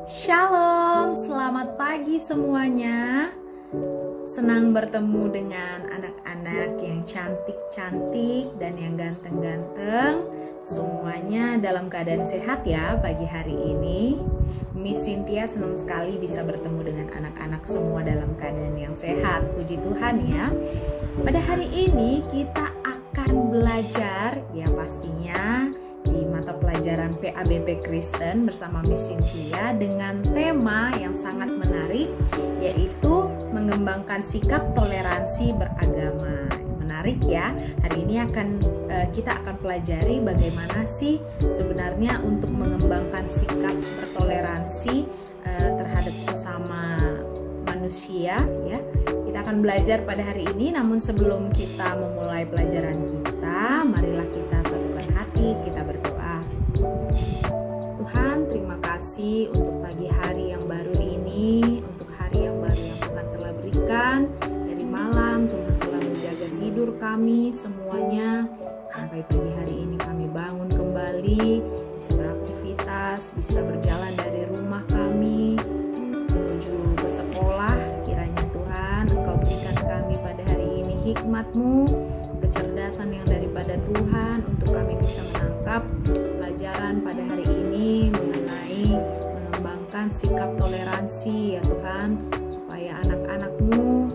Shalom, selamat pagi semuanya. Senang bertemu dengan anak-anak yang cantik-cantik dan yang ganteng-ganteng. Semuanya dalam keadaan sehat ya pagi hari ini. Miss Cynthia senang sekali bisa bertemu dengan anak-anak semua dalam keadaan yang sehat. Puji Tuhan ya. Pada hari ini kita akan belajar ya pastinya di mata pelajaran PABP Kristen bersama Miss Cynthia dengan tema yang sangat menarik, yaitu mengembangkan sikap toleransi beragama. Menarik ya. Hari ini kita akan pelajari bagaimana sih sebenarnya untuk mengembangkan sikap bertoleransi terhadap sesama manusia ya. Kita akan belajar pada hari ini, namun sebelum kita memulai pelajaran kita, marilah kita satukan hati, kita berdoa. Tuhan, terima kasih untuk pagi hari yang baru ini, untuk hari yang baru yang Tuhan telah berikan. Dari malam Tuhan telah menjaga tidur kami semuanya, sampai pagi hari ini kami bangun kembali, bisa beraktivitas, bisa berjalan dari rumah kami menuju ke sekolah. Kiranya Tuhan Engkau berikan kami pada hari ini hikmat-Mu, kecerdasan yang daripada Tuhan untuk kami bisa menangkap pelajaran pada hari ini mengenai mengembangkan sikap toleransi ya Tuhan, supaya anak-anak-Mu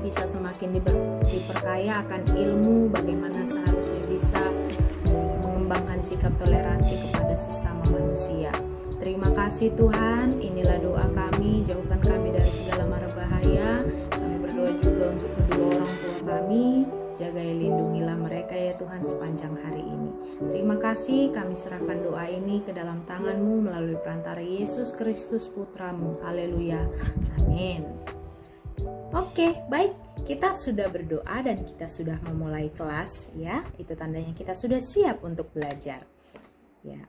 bisa semakin diperkaya akan ilmu bagaimana seharusnya bisa mengembangkan sikap toleransi kepada sesama manusia. Terima kasih Tuhan, inilah doa kami, jauhkan kami dari segala mara bahaya. Kami berdoa juga untuk kedua orang tua kami, jaga dan lindungilah mereka ya Tuhan sepanjang hari ini. Terima kasih, kami serahkan doa ini ke dalam tangan-Mu melalui perantara Yesus Kristus Putra-Mu. Haleluya, amin. Oke, baik, kita sudah berdoa dan kita sudah memulai kelas ya. Itu tandanya kita sudah siap untuk belajar ya.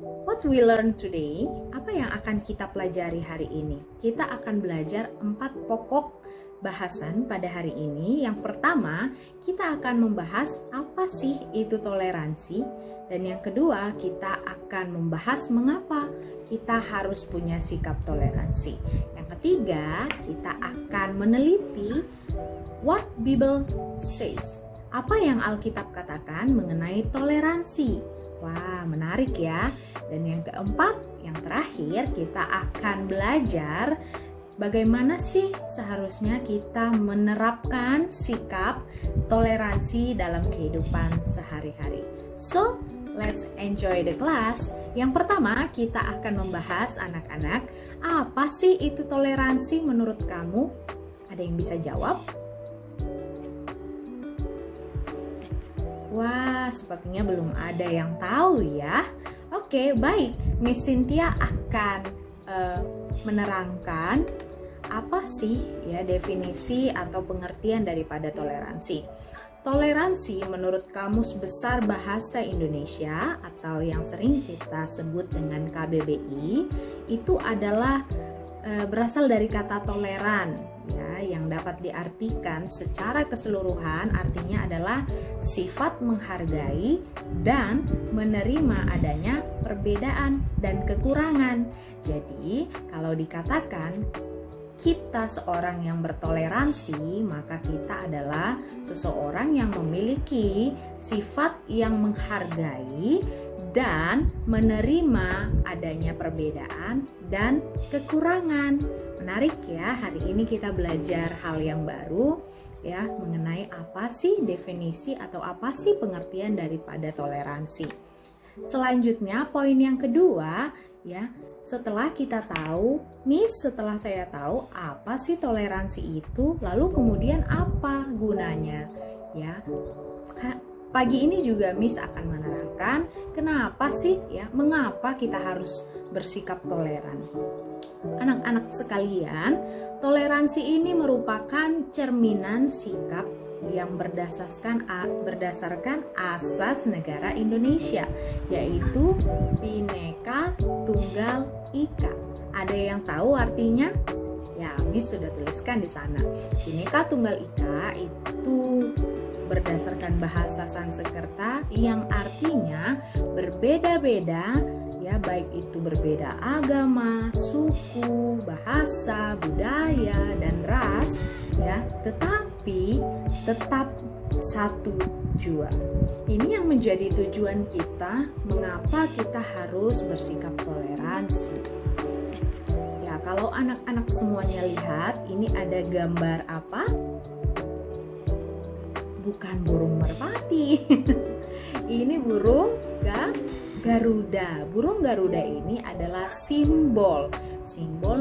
What we learn today, apa yang akan kita pelajari hari ini? Kita akan belajar 4 pokok bahasan pada hari ini. Yang pertama, kita akan membahas apa sih itu toleransi. Dan yang kedua, kita akan membahas mengapa kita harus punya sikap toleransi. Yang ketiga, kita akan meneliti what Bible says. Apa yang Alkitab katakan mengenai toleransi. Wah, menarik ya. Dan yang keempat, yang terakhir, kita akan belajar bagaimana sih seharusnya kita menerapkan sikap toleransi dalam kehidupan sehari-hari. So, let's enjoy the class. Yang pertama, kita akan membahas anak-anak, apa sih itu toleransi menurut kamu? Ada yang bisa jawab? Wah, sepertinya belum ada yang tahu ya. Oke, baik. Miss Cynthia akan menerangkan apa sih ya definisi atau pengertian daripada toleransi. Toleransi menurut Kamus Besar Bahasa Indonesia atau yang sering kita sebut dengan KBBI itu adalah berasal dari kata toleran ya, yang dapat diartikan secara keseluruhan, artinya adalah sifat menghargai dan menerima adanya perbedaan dan kekurangan. Jadi kalau dikatakan kita seorang yang bertoleransi, maka kita adalah seseorang yang memiliki sifat yang menghargai dan menerima adanya perbedaan dan kekurangan. Menarik ya, hari ini kita belajar hal yang baru ya mengenai apa sih definisi atau apa sih pengertian daripada toleransi. Selanjutnya poin yang kedua ya, setelah kita tahu, setelah saya tahu apa sih toleransi itu, lalu kemudian apa gunanya ya. Pagi ini juga Miss akan menerangkan kenapa sih ya, mengapa kita harus bersikap toleran. Anak-anak sekalian, toleransi ini merupakan cerminan sikap yang berdasarkan asas negara Indonesia, yaitu Bhinneka Tunggal Ika. Ada yang tahu artinya? Ya, Miss sudah tuliskan di sana. Bhinneka Tunggal Ika itu berdasarkan bahasa Sanskerta yang artinya berbeda-beda ya, baik itu berbeda agama, suku, bahasa, budaya, dan ras, ya, tetapi tetap satu jua. Ini yang menjadi tujuan kita, mengapa kita harus bersikap toleransi. Ya, kalau anak-anak semuanya lihat, ini ada gambar apa? Bukan burung merpati. Ini burung Garuda. Burung Garuda ini adalah simbol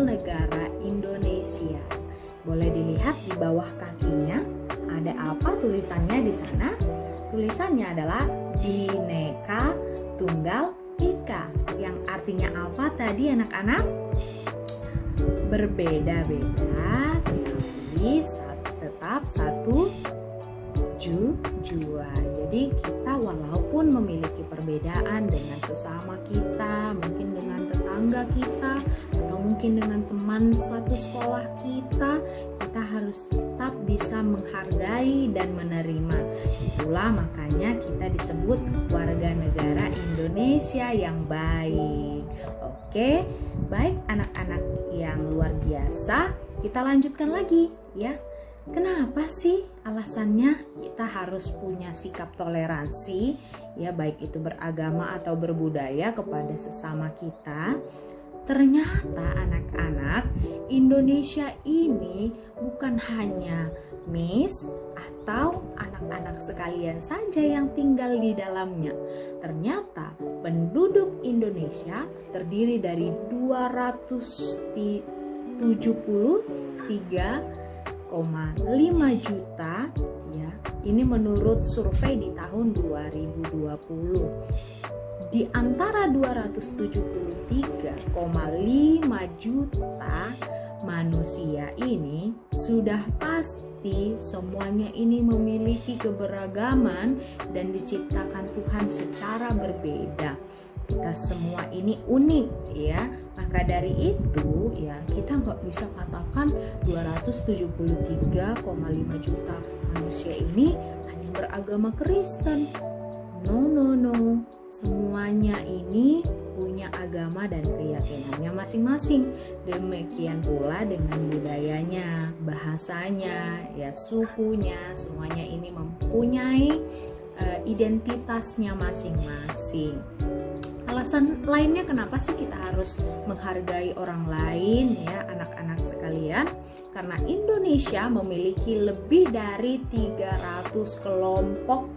negara Indonesia. Boleh dilihat di bawah kakinya ada apa tulisannya di sana? Tulisannya adalah Bhinneka Tunggal Ika. Yang artinya apa tadi anak-anak? Berbeda-beda tetapi tetap satu jua. Jadi kita walaupun memiliki perbedaan dengan sesama kita, mungkin dengan tetangga kita, atau mungkin dengan teman satu sekolah kita harus tetap bisa menghargai dan menerima. Itulah makanya kita disebut warga negara Indonesia yang baik. Oke, baik anak-anak yang luar biasa, kita lanjutkan lagi ya. Kenapa sih alasannya kita harus punya sikap toleransi, ya, baik itu beragama atau berbudaya kepada sesama kita? Ternyata anak-anak, Indonesia ini bukan hanya Miss atau anak-anak sekalian saja yang tinggal di dalamnya. Ternyata penduduk Indonesia terdiri dari 273,5 juta, ya. Ini menurut survei di tahun 2020. Di antara 273,5 juta manusia ini, sudah pasti semuanya ini memiliki keberagaman dan diciptakan Tuhan secara berbeda. Kita semua ini unik, ya. Maka dari itu, ya, kita nggak bisa katakan 273,5 juta manusia ini hanya beragama Kristen. No. Semuanya ini punya agama dan keyakinannya masing-masing. Demikian pula dengan budayanya, bahasanya, ya, sukunya, semuanya ini mempunyai identitasnya masing-masing. Alasan lainnya kenapa sih kita harus menghargai orang lain, ya anak-anak sekalian? Karena Indonesia memiliki lebih dari 300 kelompok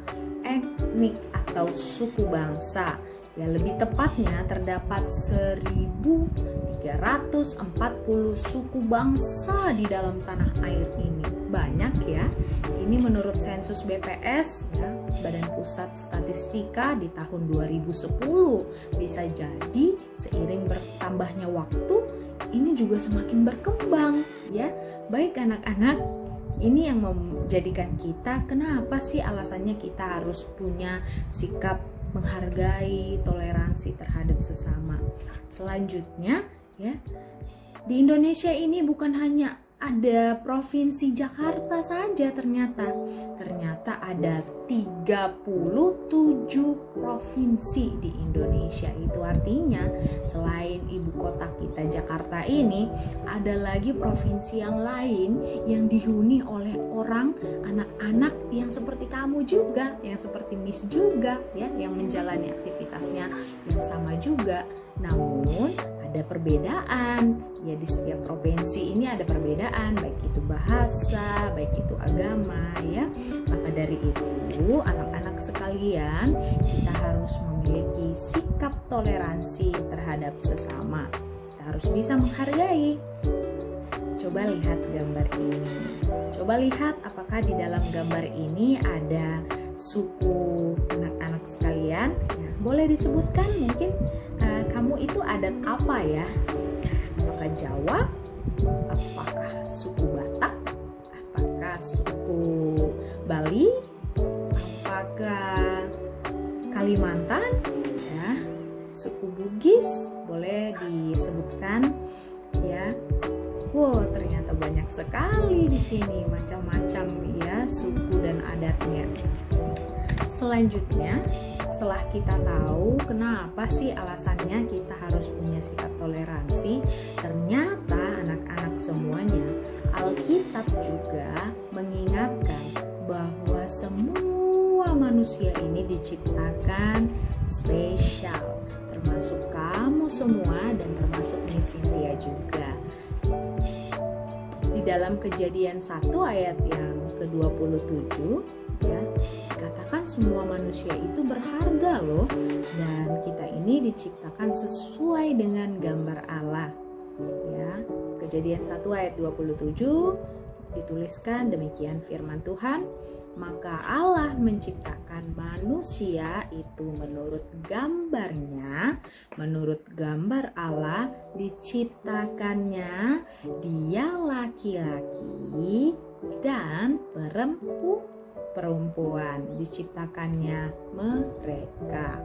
etnik atau suku bangsa. Ya, lebih tepatnya terdapat 1.340 suku bangsa di dalam tanah air ini. Banyak ya. Ini menurut sensus BPS, ya, Badan Pusat Statistika di tahun 2010. Bisa jadi seiring bertambahnya waktu, ini juga semakin berkembang, ya. Baik anak-anak, ini yang menjadikan kita, kenapa sih alasannya kita harus punya sikap menghargai, toleransi terhadap sesama. Selanjutnya, ya, di Indonesia ini bukan hanya ada provinsi Jakarta saja, ternyata ada 37 provinsi di Indonesia. Itu artinya selain ibu kota kita Jakarta ini, ada lagi provinsi yang lain yang dihuni oleh orang, anak-anak yang seperti kamu juga, yang seperti Miss juga, ya, yang menjalani aktivitasnya yang sama juga. Namun ada perbedaan, ya, di setiap provinsi ini ada perbedaan, baik itu bahasa, baik itu agama, ya. Maka dari itu, anak-anak sekalian, kita harus memiliki sikap toleransi terhadap sesama. Kita harus bisa menghargai. Coba lihat gambar ini. Coba lihat apakah di dalam gambar ini ada suku anak-anak sekalian. Ya, boleh disebutkan mungkin kamu itu adat apa ya? Apakah Jawa? Apakah suku Batak? Apakah suku Bali? Apakah Kalimantan? Ya, suku Bugis? Boleh disebutkan ya. Wow, ternyata banyak sekali di sini, macam-macam ya suku dan adatnya. Selanjutnya, setelah kita tahu kenapa sih alasannya kita harus punya sikap toleransi, ternyata anak-anak semuanya, Alkitab juga mengingatkan bahwa semua manusia ini diciptakan spesial, termasuk kamu semua dan termasuk Miss Cynthia juga. Di dalam Kejadian 1 ayat yang ke-27 ya, dikatakan semua manusia itu berharga loh, dan kita ini diciptakan sesuai dengan gambar Allah. Ya, Kejadian 1 ayat 27 dituliskan demikian firman Tuhan, maka Allah menciptakan manusia itu menurut gambarnya, menurut gambar Allah diciptakannya, dia laki-laki dan perempuan diciptakannya mereka.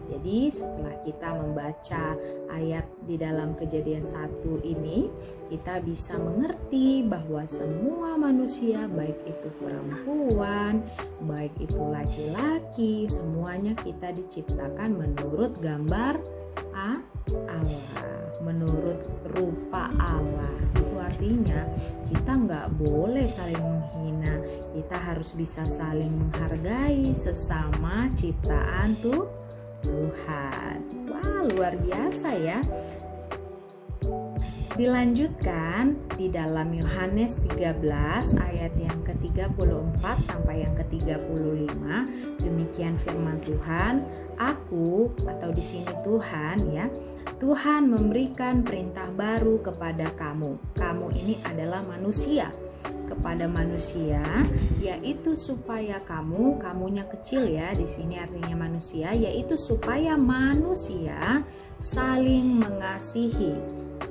Jadi setelah kita membaca ayat di dalam Kejadian 1 ini, kita bisa mengerti bahwa semua manusia, baik itu perempuan, baik itu laki-laki, semuanya kita diciptakan menurut gambar Allah, menurut rupa Allah. Itu artinya kita nggak boleh saling menghina, kita harus bisa saling menghargai sesama ciptaan Tuhan. Wah, luar biasa ya. Dilanjutkan di dalam Yohanes 13 ayat yang ke-34 sampai yang ke-35, demikian firman Tuhan, aku atau di sini Tuhan ya, Tuhan memberikan perintah baru kepada kamu. Kamu ini adalah manusia. Kepada manusia, yaitu supaya kamunya kecil ya, di sini artinya manusia, yaitu supaya manusia saling mengasihi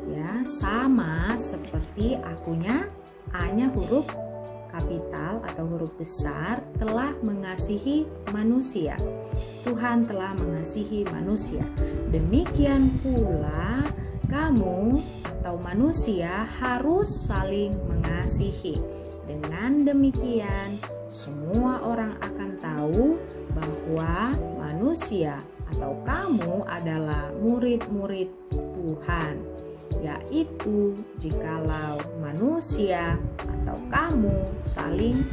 ya, sama seperti akunya, A-nya huruf kapital atau huruf besar, telah mengasihi manusia. Tuhan telah mengasihi manusia. Demikian pula kamu atau manusia harus saling mengasihi. Dengan demikian, semua orang akan tahu bahwa manusia atau kamu adalah murid-murid Tuhan, yaitu jikalau manusia atau kamu saling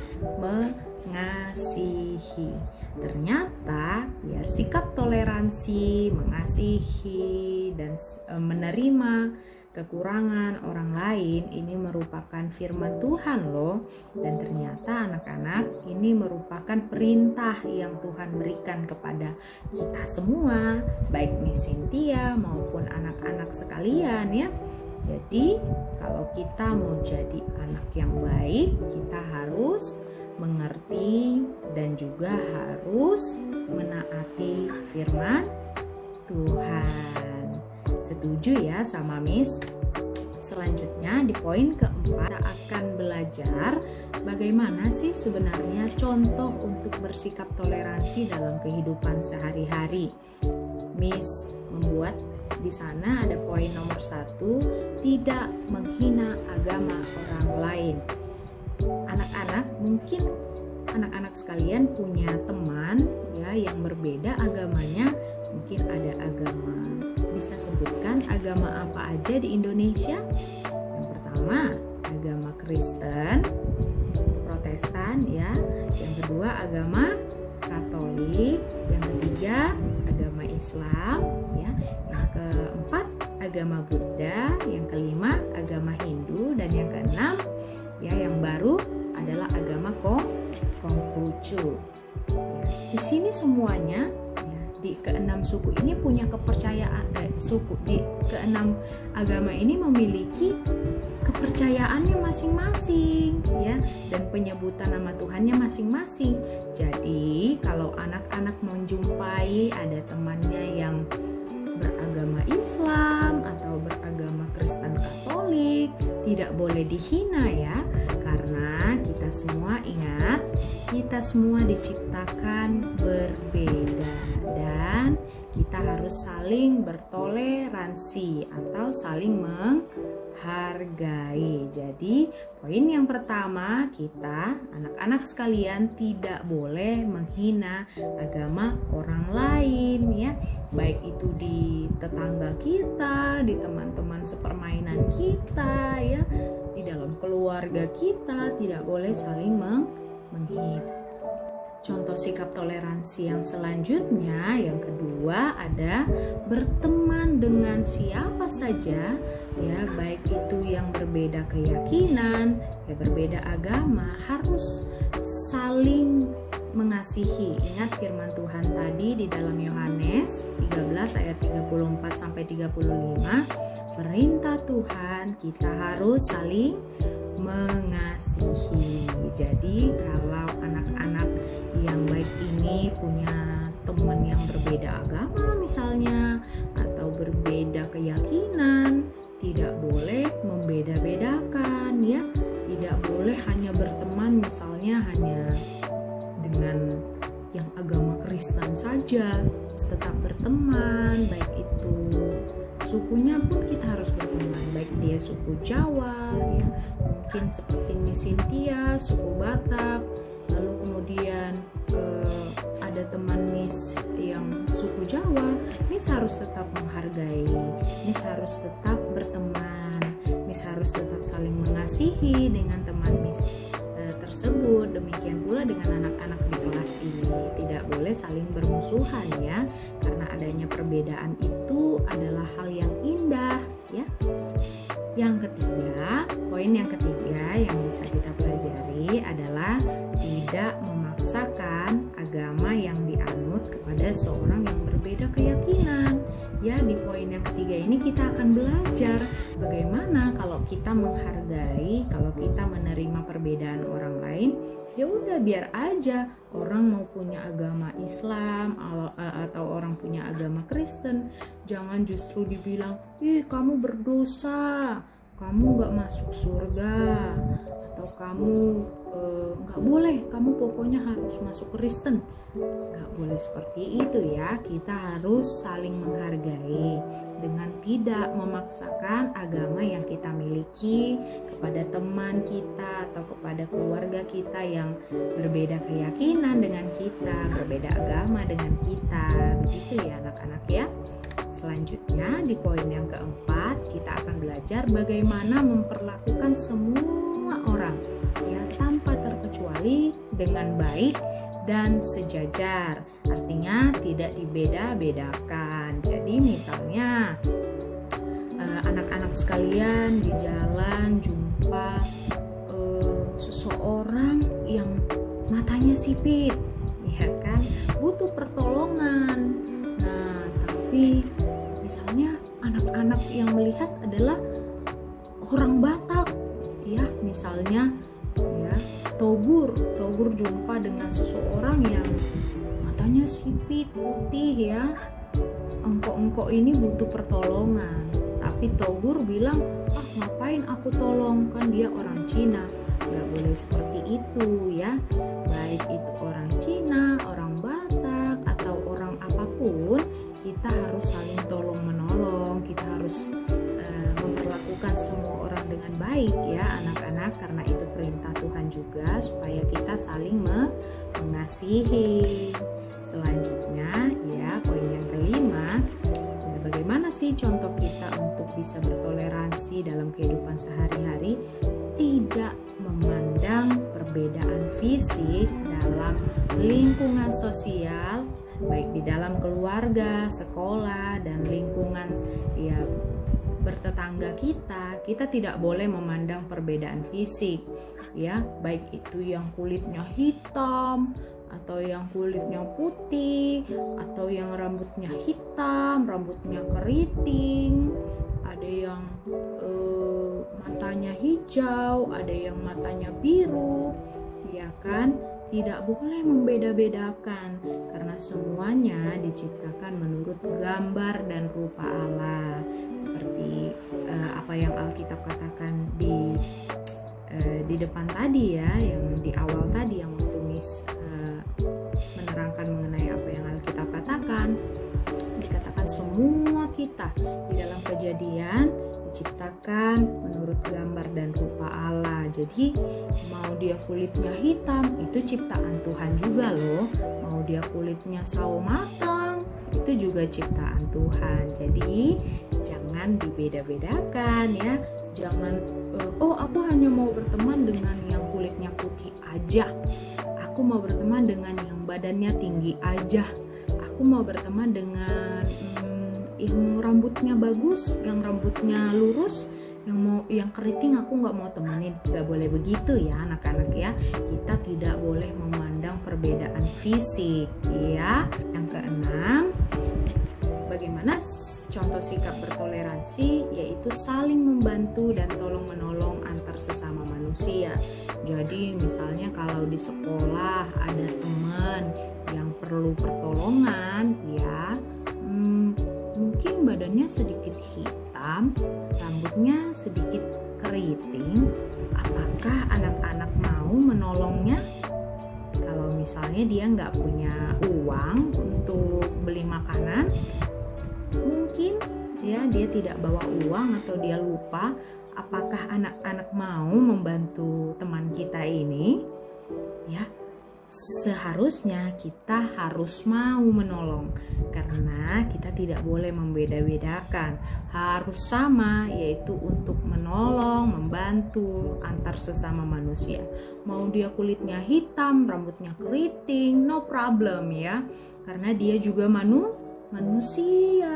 mengasihi. Ternyata ya, sikap toleransi, mengasihi dan menerima kekurangan orang lain ini merupakan firman Tuhan loh, dan ternyata anak-anak ini merupakan perintah yang Tuhan berikan kepada kita semua, baik Miss Cynthia maupun anak-anak sekalian ya. Jadi kalau kita mau jadi anak yang baik, kita harus mengerti dan juga harus menaati firman Tuhan. Setuju ya sama Miss? Selanjutnya di poin keempat, kita akan belajar bagaimana sih sebenarnya contoh untuk bersikap toleransi dalam kehidupan sehari-hari. Miss membuat di sana ada poin nomor 1, tidak menghina agama orang lain. Anak-anak, mungkin anak-anak sekalian punya teman ya yang berbeda agamanya, mungkin ada agama, bisa sebutkan agama apa aja di Indonesia? Yang pertama, agama Kristen, Protestan ya. Yang kedua, agama Katolik. Yang ketiga, agama Islam ya. Yang keempat, agama Buddha. Yang kelima, agama Hindu. Dan yang keenam ya, yang baru adalah agama Konghucu. Ya, di sini semuanya di keenam suku ini punya kepercayaan, di keenam agama ini memiliki kepercayaannya masing-masing ya, dan penyebutan nama Tuhannya masing-masing. Jadi kalau anak-anak mau jumpai ada temannya yang beragama Islam atau beragama Kristen Katolik, tidak boleh dihina ya, karena kita semua ingat, kita semua diciptakan berbeda dan kita harus saling bertoleransi atau saling menghargai. Jadi poin yang pertama, kita anak-anak sekalian tidak boleh menghina agama orang lain ya, baik itu di tetangga kita, di teman-teman sepermainan kita ya, di dalam keluarga kita tidak boleh saling menghina. Contoh sikap toleransi yang selanjutnya, yang kedua ada berteman dengan siapa saja ya, baik itu yang berbeda keyakinan, ya berbeda agama, harus saling mengasihi. Ingat firman Tuhan tadi di dalam Yohanes 13 ayat 34 sampai 35, perintah Tuhan kita harus saling mengasihi. Jadi kalau anak-anak yang baik ini punya teman yang berbeda agama misalnya, atau berbeda keyakinan, tidak boleh membeda-bedakan ya, tidak boleh hanya berteman misalnya hanya dengan yang agama Kristen saja, tetap berteman, baik itu sukunya pun kita harus berteman, baik dia suku Jawa ya, mungkin seperti Miss Cynthia suku Batak, lalu kemudian ada teman Miss yang suku Jawa, Miss harus tetap menghargai, Miss harus tetap berteman, Miss harus tetap saling mengasihi dengan teman Miss tersebut. Demikian pula dengan anak-anak di kelas ini, tidak boleh saling bermusuhan ya, karena adanya perbedaan itu adalah hal yang indah ya. Yang ketiga, poin yang ketiga yang bisa kita pelajari adalah tidak memaksakan agama yang dianut kepada seorang yang berbeda keyakinan. Ya, di poin yang ketiga ini kita akan belajar bagaimana kalau kita menghargai, kalau kita menerima perbedaan orang lain, ya udah biar aja orang mau punya agama Islam atau orang punya agama Kristen, jangan justru dibilang, ih kamu berdosa, kamu gak masuk surga, atau kamu gak boleh, kamu pokoknya harus masuk Kristen. Gak boleh seperti itu ya. Kita harus saling menghargai dengan tidak memaksakan agama yang kita miliki kepada teman kita atau kepada keluarga kita yang berbeda keyakinan dengan kita, berbeda agama dengan kita. Begitu ya anak-anak ya. Selanjutnya di poin yang keempat, kita akan belajar bagaimana memperlakukan semua orang ya, tanpa terkecuali dengan baik dan sejajar. Artinya tidak dibeda-bedakan. Jadi misalnya anak-anak sekalian di jalan jumpa seseorang yang matanya sipit, ya kan, butuh pertolongan. Nah, tapi misalnya anak-anak yang melihat adalah orang Batak, ya misalnya ya, Togur jumpa dengan seseorang yang matanya sipit putih ya, engkau ini butuh pertolongan, tapi Togur bilang, ah ngapain aku tolong, kan dia orang Cina. Gak boleh seperti itu ya, baik itu orang Cina, orang Batak atau orang apapun, kita harus saling tolong menolong, kita harus memperlakukan semua orang dengan baik ya anak-anak, karena itu perintah Tuhan juga supaya kita saling mengasihi. Selanjutnya ya, poin yang kelima, ya, bagaimana sih contoh kita untuk bisa bertoleransi dalam kehidupan sehari-hari? Tidak memandang perbedaan fisik dalam lingkungan sosial, baik di dalam keluarga, sekolah, dan lingkungan ya bertetangga kita tidak boleh memandang perbedaan fisik ya, baik itu yang kulitnya hitam atau yang kulitnya putih atau yang rambutnya hitam, rambutnya keriting, ada yang matanya hijau, ada yang matanya biru, ya kan? Tidak boleh membeda-bedakan karena semuanya diciptakan menurut gambar dan rupa Allah, seperti apa yang Alkitab katakan di di depan tadi ya, yang di awal tadi yang waktu Miss menerangkan mengenai apa yang Alkitab katakan, dikatakan semua kita di dalam Kejadian diciptakan menurut gambar dan rupa Allah. Jadi mau dia kulitnya hitam, itu ciptaan Tuhan juga loh. Mau dia kulitnya sawo matang, itu juga ciptaan Tuhan. Jadi jangan dibeda-bedakan ya. Jangan oh aku hanya mau berteman dengan yang kulitnya putih aja. Aku mau berteman dengan yang badannya tinggi aja. Aku mau berteman dengan yang rambutnya bagus, yang rambutnya lurus, yang keriting aku nggak mau temenin. Nggak boleh begitu ya anak-anak ya. Kita tidak boleh memandang perbedaan fisik ya. Yang keenam, bagaimana contoh sikap bertoleransi, yaitu saling membantu dan tolong menolong antar sesama manusia. Jadi misalnya kalau di sekolah ada teman yang perlu pertolongan ya, mungkin badannya sedikit hitam, rambutnya sedikit keriting, apakah anak-anak mau menolongnya? Kalau misalnya dia nggak punya uang untuk beli makanan, mungkin ya dia tidak bawa uang atau dia lupa, apakah anak-anak mau membantu teman kita ini? Ya, seharusnya kita harus mau menolong, karena kita tidak boleh membeda-bedakan, harus sama, yaitu untuk menolong, membantu antar sesama manusia. Mau dia kulitnya hitam, rambutnya keriting, no problem ya, karena dia juga manusia.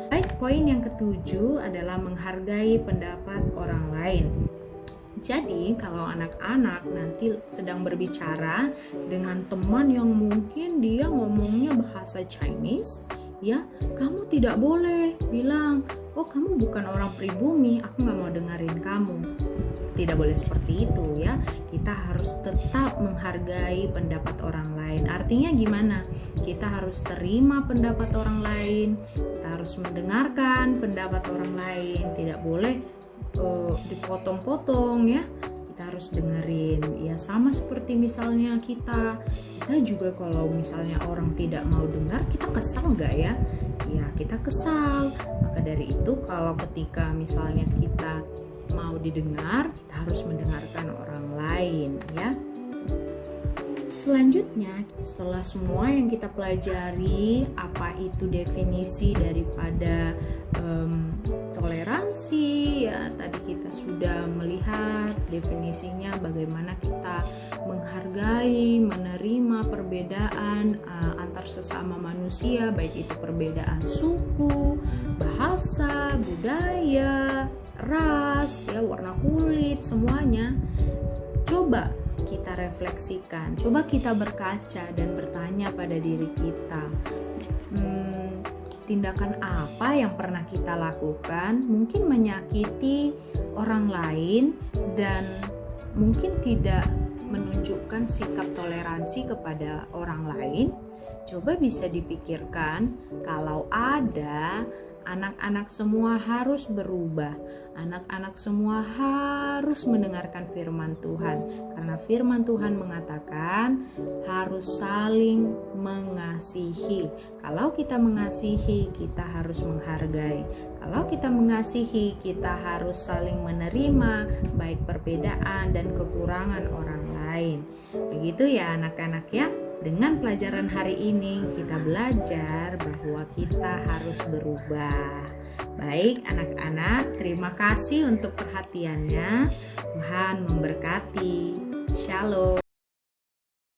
Baik, poin yang ketujuh adalah menghargai pendapat orang lain. Jadi kalau anak-anak nanti sedang berbicara dengan teman yang mungkin dia ngomongnya bahasa Chinese, ya kamu tidak boleh bilang, oh kamu bukan orang pribumi, aku gak mau dengerin kamu. Tidak boleh seperti itu ya. Kita harus tetap menghargai pendapat orang lain. Artinya gimana? Kita harus terima pendapat orang lain, kita harus mendengarkan pendapat orang lain, tidak boleh dipotong-potong ya. Kita harus dengerin ya, sama seperti misalnya kita juga kalau misalnya orang tidak mau dengar, kita kesal nggak ya? Ya kita kesal. Maka dari itu kalau ketika misalnya kita mau didengar, kita harus mendengarkan orang lain ya. Selanjutnya, setelah semua yang kita pelajari, apa itu definisi daripada toleransi ya, tadi kita sudah melihat definisinya, bagaimana kita menghargai, menerima perbedaan antar sesama manusia, baik itu perbedaan suku, bahasa, budaya, ras, ya, warna kulit, semuanya. Coba kita refleksikan, coba kita berkaca dan bertanya pada diri kita, tindakan apa yang pernah kita lakukan mungkin menyakiti orang lain dan mungkin tidak menunjukkan sikap toleransi kepada orang lain. Coba bisa dipikirkan, kalau ada, anak-anak semua harus berubah. Anak-anak semua harus mendengarkan firman Tuhan, karena firman Tuhan mengatakan harus saling mengasihi. Kalau kita mengasihi, kita harus menghargai. Kalau kita mengasihi, kita harus saling menerima baik perbedaan dan kekurangan orang lain. Begitu ya anak-anak ya. Dengan pelajaran hari ini kita belajar bahwa kita harus berubah. Baik anak-anak, terima kasih untuk perhatiannya. Tuhan memberkati. Shalom.